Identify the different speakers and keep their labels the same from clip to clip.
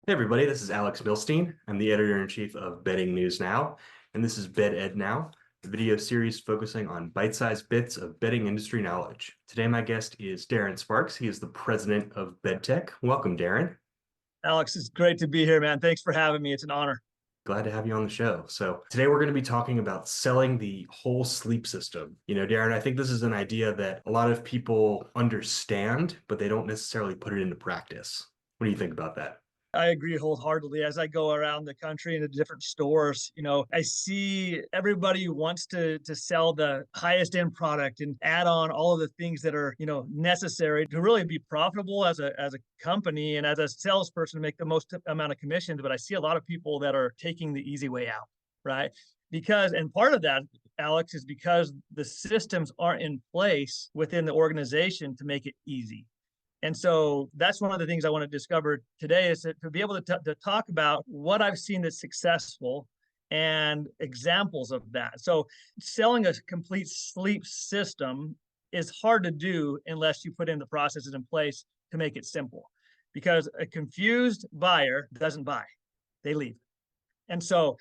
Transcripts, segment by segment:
Speaker 1: Hey everybody, this is Alex Milstein. I'm the editor-in-chief of Betting News Now, and this is Bet Ed Now, a video series focusing on bite-sized bits of betting industry knowledge. Today my guest is Darren Sparks. He is the president of BedTech. Welcome, Darren.
Speaker 2: Alex, it's great to be here, man. Thanks for having me. It's an honor.
Speaker 1: Glad to have you on the show. So today we're going to be talking about selling the whole sleep system. Darren, I think this is an idea that a lot of people understand, but they don't necessarily put it into practice. What do you think about that?
Speaker 2: I agree wholeheartedly. As I go around the country into different stores, I see everybody wants to sell the highest end product and add on all of the things that are, necessary to really be profitable as a company and as a salesperson to make the most amount of commissions. But I see a lot of people that are taking the easy way out, right? And part of that, Alex, is because the systems aren't in place within the organization to make it easy. And so that's one of the things I want to discover today is to be able to talk about what I've seen that's successful and examples of that. So selling a complete sleep system is hard to do unless you put in the processes in place to make it simple, because a confused buyer doesn't buy, they leave. And so,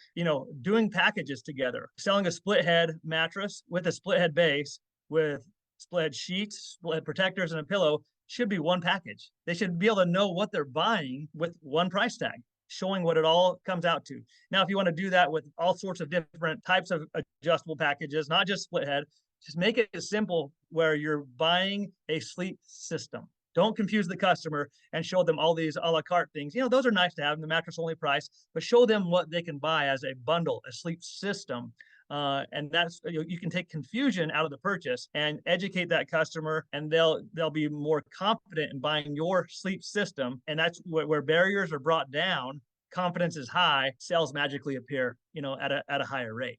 Speaker 2: doing packages together, selling a split head mattress with a split head base with split head sheets, split head protectors, and a pillow should be one package. They should be able to know what they're buying with one price tag, showing what it all comes out to. Now, if you want to do that with all sorts of different types of adjustable packages, not just split head, just make it simple where you're buying a sleep system. Don't confuse the customer and show them all these a la carte things. Those are nice to have in the mattress only price, but show them what they can buy as a bundle, a sleep system. And that's you can take confusion out of the purchase and educate that customer, and they'll be more confident in buying your sleep system. And that's where barriers are brought down. Confidence is high, sales magically appear, at a higher rate.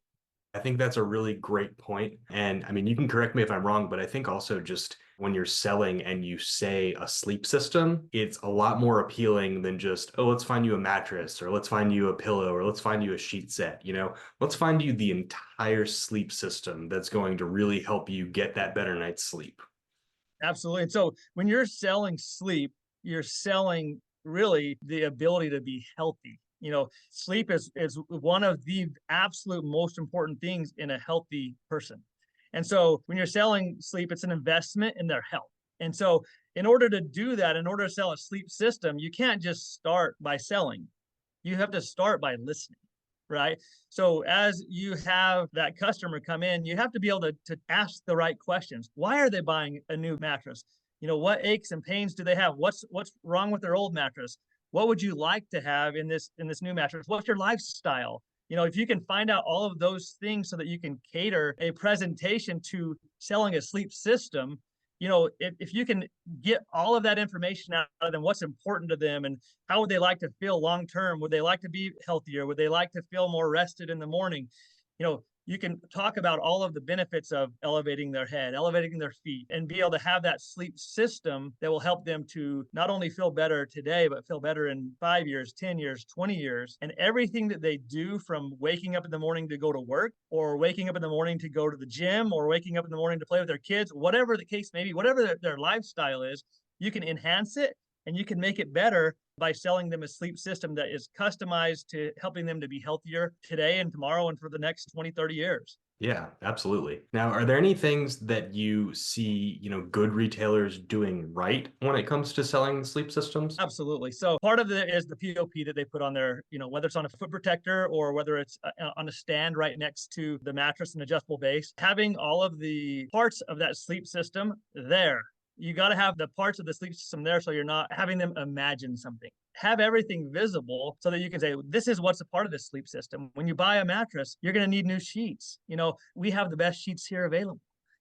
Speaker 1: I think that's a really great point. And I mean, you can correct me if I'm wrong, but I think also just when you're selling and you say a sleep system, it's a lot more appealing than just, oh, let's find you a mattress or let's find you a pillow or let's find you a sheet set. Let's find you the entire sleep system that's going to really help you get that better night's sleep.
Speaker 2: Absolutely. And so when you're selling sleep, you're selling really the ability to be healthy. Sleep is one of the absolute most important things in a healthy person. And so when you're selling sleep, it's an investment in their health. And so in order to do that, in order to sell a sleep system, you can't just start by selling. You have to start by listening, right? So as you have that customer come in, you have to be able to ask the right questions. Why are they buying a new mattress? What aches and pains do they have? What's wrong with their old mattress? What would you like to have in this new mattress? What's your lifestyle? If you can find out all of those things so that you can cater a presentation to selling a sleep system, if you can get all of that information out of them, what's important to them and how would they like to feel long term? Would they like to be healthier? Would they like to feel more rested in the morning? You can talk about all of the benefits of elevating their head, elevating their feet, and be able to have that sleep system that will help them to not only feel better today, but feel better in 5 years, 10 years, 20 years. And everything that they do, from waking up in the morning to go to work, or waking up in the morning to go to the gym, or waking up in the morning to play with their kids, whatever the case may be, whatever their lifestyle is, you can enhance it and you can make it better by selling them a sleep system that is customized to helping them to be healthier today and tomorrow and for the next 20, 30 years.
Speaker 1: Yeah, absolutely. Now, are there any things that you see, good retailers doing right when it comes to selling sleep systems?
Speaker 2: Absolutely. So part of it is the POP that they put on there, whether it's on a foot protector or whether it's on a stand right next to the mattress and adjustable base, having all of the parts of that sleep system there. You got to have the parts of the sleep system there so you're not having them imagine something. Have everything visible so that you can say, this is what's a part of this sleep system. When you buy a mattress, you're going to need new sheets. We have the best sheets here available.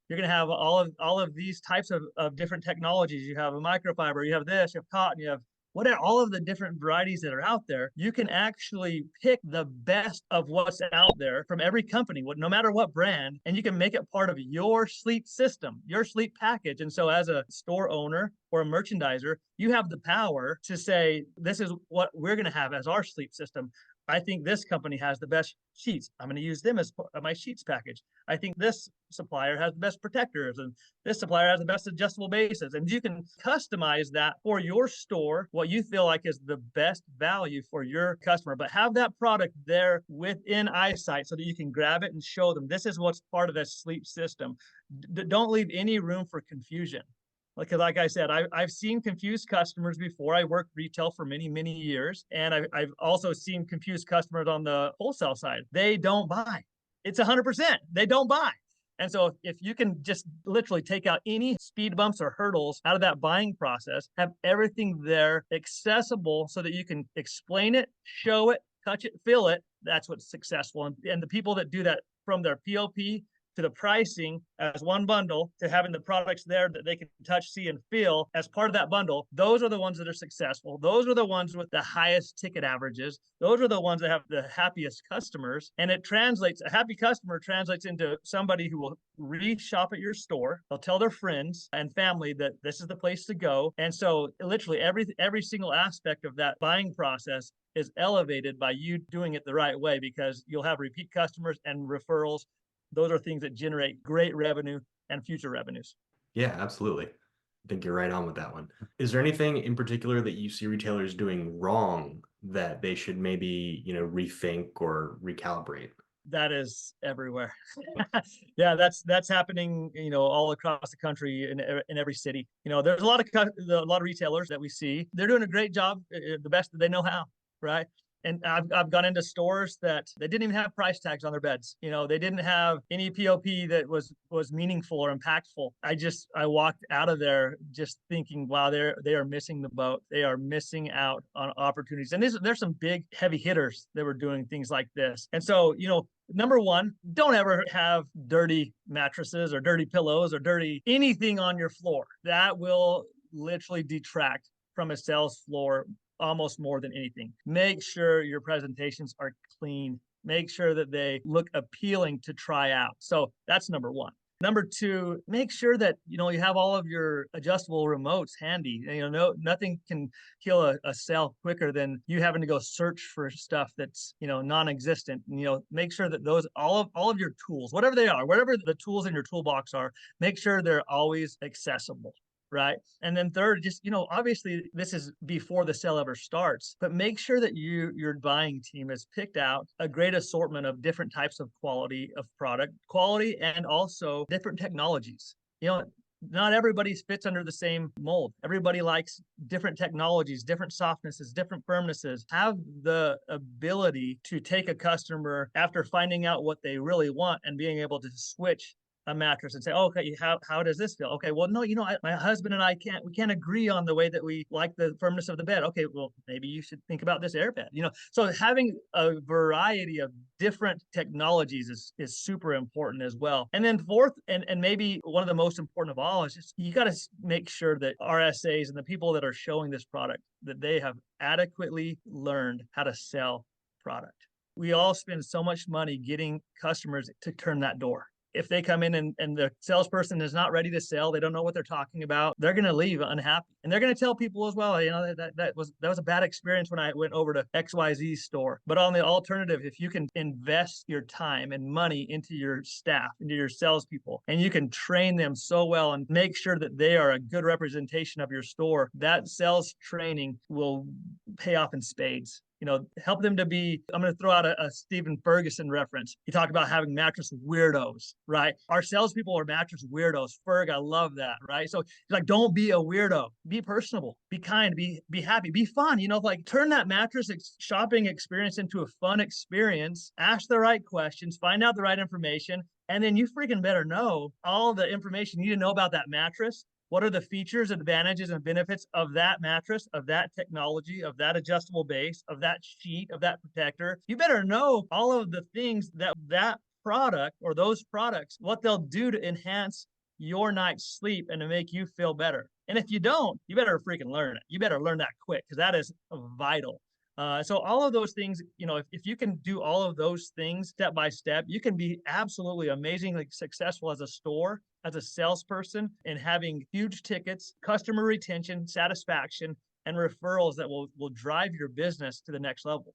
Speaker 2: You're going to have all of these types of different technologies. You have a microfiber, you have this, you have cotton, you have whatever, all of the different varieties that are out there. You can actually pick the best of what's out there from every company, no matter what brand, and you can make it part of your sleep system, your sleep package. And so as a store owner or a merchandiser, you have the power to say, this is what we're going to have as our sleep system. I think this company has the best sheets. I'm going to use them as my sheets package. I think this supplier has the best protectors, and this supplier has the best adjustable bases. And you can customize that for your store, what you feel like is the best value for your customer, but have that product there within eyesight so that you can grab it and show them this is what's part of this sleep system. Don't leave any room for confusion. Like I said, I've seen confused customers before. I worked retail for many, many years. And I've also seen confused customers on the wholesale side. They don't buy. It's 100%. They don't buy. And so if you can just literally take out any speed bumps or hurdles out of that buying process, have everything there accessible so that you can explain it, show it, touch it, feel it, that's what's successful. And the people that do that from their POP to the pricing as one bundle to having the products there that they can touch, see, and feel as part of that bundle, those are the ones that are successful. Those are the ones with the highest ticket averages. Those are the ones that have the happiest customers. And it translates, a happy customer translates into somebody who will re-shop at your store. They'll tell their friends and family that this is the place to go. And so literally every single aspect of that buying process is elevated by you doing it the right way, because you'll have repeat customers and referrals. Those are things that generate great revenue and future revenues.
Speaker 1: Yeah, absolutely. I think you're right on with that one. Is there anything in particular that you see retailers doing wrong that they should maybe, rethink or recalibrate?
Speaker 2: That is everywhere. Yeah, that's happening, all across the country in every city. There's a lot of retailers that we see. They're doing a great job, the best that they know how, right? And I've gone into stores that they didn't even have price tags on their beds. They didn't have any POP that was meaningful or impactful. I walked out of there just thinking, wow, they are missing the boat. They are missing out on opportunities. And there's some big heavy hitters that were doing things like this. And so, number one, don't ever have dirty mattresses or dirty pillows or dirty anything on your floor. That will literally detract from a sales floor almost more than anything. Make sure your presentations are clean. Make sure that they look appealing to try out. So that's number one. Number two, make sure that you have all of your adjustable remotes handy. Nothing can kill a sale quicker than you having to go search for stuff that's non-existent. Make sure that those all of your tools, whatever they are, whatever the tools in your toolbox are, make sure they're always accessible. Right. And then third, just, obviously this is before the sale ever starts, but make sure that your buying team has picked out a great assortment of different types of quality of product, quality, and also different technologies. Not everybody fits under the same mold. Everybody likes different technologies, different softnesses, different firmnesses. Have the ability to take a customer after finding out what they really want and being able to switch a mattress and say, oh, okay, how does this feel? Okay, well, no, my husband and I can't agree on the way that we like the firmness of the bed. Okay, well, maybe you should think about this airbed. So having a variety of different technologies is super important as well. And then fourth, and maybe one of the most important of all, is just you got to make sure that RSAs and the people that are showing this product, that they have adequately learned how to sell product. We all spend so much money getting customers to turn that door. If they come in and the salesperson is not ready to sell, they don't know what they're talking about, they're going to leave unhappy. And they're going to tell people as well, that was a bad experience when I went over to XYZ store. But on the alternative, if you can invest your time and money into your staff, into your salespeople, and you can train them so well and make sure that they are a good representation of your store, that sales training will pay off in spades. Help them to be, I'm going to throw out a Stephen Ferguson reference. He talked about having mattress weirdos, right? Our salespeople are mattress weirdos. Ferg, I love that, right? So he's like, don't be a weirdo. Be personable, be kind, be happy, be fun. Turn that mattress shopping experience into a fun experience. Ask the right questions, find out the right information, and then you freaking better know all the information you need to know about that mattress. What are the features, advantages, and benefits of that mattress, of that technology, of that adjustable base, of that sheet, of that protector? You better know all of the things that product or those products, what they'll do to enhance your night's sleep and to make you feel better. And if you don't, you better freaking learn it. You better learn that quick, because that is vital. So all of those things, if you can do all of those things step by step, you can be absolutely amazingly successful as a store, as a salesperson, and having huge tickets, customer retention, satisfaction, and referrals that will drive your business to the next level.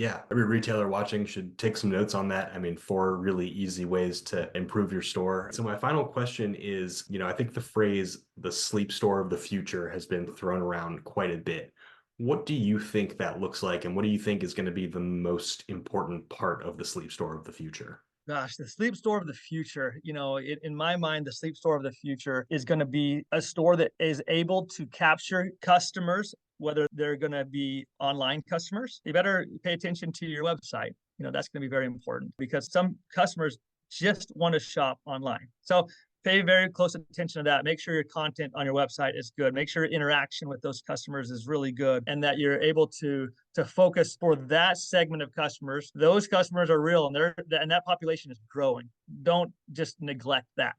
Speaker 1: Yeah, every retailer watching should take some notes on that. I mean, 4 really easy ways to improve your store. So my final question is, I think the phrase the sleep store of the future has been thrown around quite a bit. What do you think that looks like, and what do you think is going to be the most important part of the sleep store of the future?
Speaker 2: Gosh, the sleep store of the future, in my mind, the sleep store of the future is going to be a store that is able to capture customers, whether they're going to be online customers. You better pay attention to your website. That's going to be very important because some customers just want to shop online. So pay very close attention to that. Make sure your content on your website is good. Make sure interaction with those customers is really good, and that you're able to focus for that segment of customers. Those customers are real, and that population is growing. Don't just neglect that.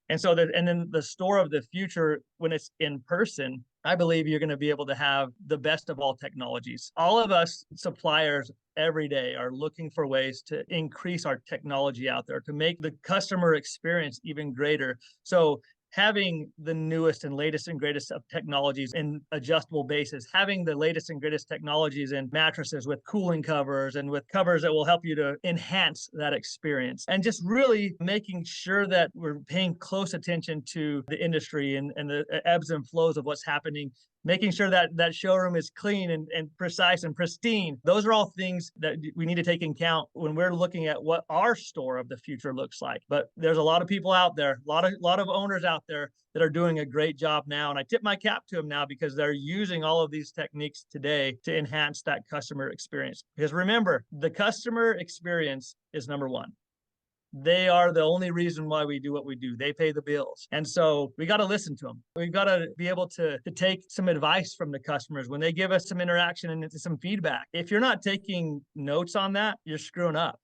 Speaker 2: And then the store of the future, when it's in person, I believe you're going to be able to have the best of all technologies. All of us suppliers every day are looking for ways to increase our technology out there to make the customer experience even greater. So having the newest and latest and greatest of technologies in adjustable bases, having the latest and greatest technologies in mattresses with cooling covers and with covers that will help you to enhance that experience, and just really making sure that we're paying close attention to the industry and the ebbs and flows of what's happening, making sure that that showroom is clean and precise and pristine. Those are all things that we need to take in account when we're looking at what our store of the future looks like. But there's a lot of people out there, a lot of owners out there that are doing a great job now. And I tip my cap to them now because they're using all of these techniques today to enhance that customer experience. Because remember, the customer experience is number one. They are the only reason why we do what we do. They pay the bills. And so we got to listen to them. We've got to be able to take some advice from the customers when they give us some interaction and some feedback. If you're not taking notes on that, you're screwing up.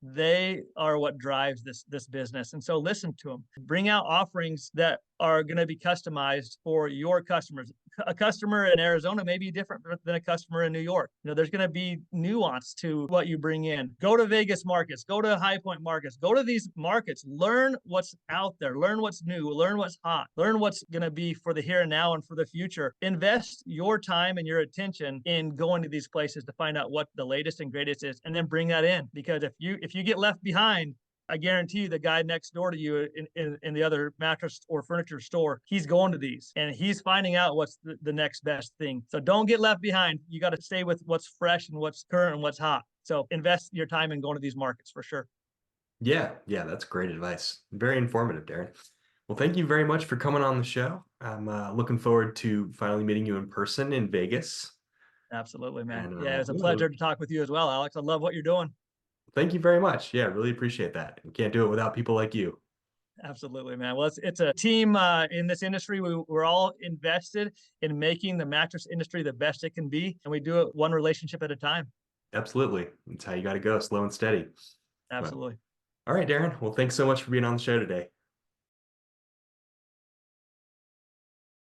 Speaker 2: They are what drives this business. And so listen to them. Bring out offerings that are going to be customized for your customers. A customer in Arizona may be different than a customer in New York. There's going to be nuance to what you bring in. Go to Vegas markets, go to High Point markets, go to these markets, learn what's out there, learn what's new, learn what's hot, learn what's going to be for the here and now and for the future. Invest your time and your attention in going to these places to find out what the latest and greatest is, and then bring that in. Because if you get left behind, I guarantee you the guy next door to you in the other mattress or furniture store, he's going to these and he's finding out what's the next best thing. So don't get left behind. You got to stay with what's fresh and what's current and what's hot. So invest your time in going to these markets for sure.
Speaker 1: Yeah, yeah, that's great advice. Very informative, Darren. Well, thank you very much for coming on the show. I'm looking forward to finally meeting you in person in Vegas.
Speaker 2: Absolutely, man.
Speaker 1: And
Speaker 2: Yeah, it was a
Speaker 1: yeah,
Speaker 2: pleasure to talk with you as well, Alex. I love what you're doing.
Speaker 1: thank you very much. Yeah, really appreciate that. We can't do it without people like you.
Speaker 2: Absolutely, man. Well, it's a team in this industry. We're all invested in making the mattress industry the best it can be, and we do it one relationship at a time.
Speaker 1: Absolutely. That's how you got to go, slow and steady. Well,
Speaker 2: Absolutely.
Speaker 1: all right, Darren. Well, thanks so much for being on the show today.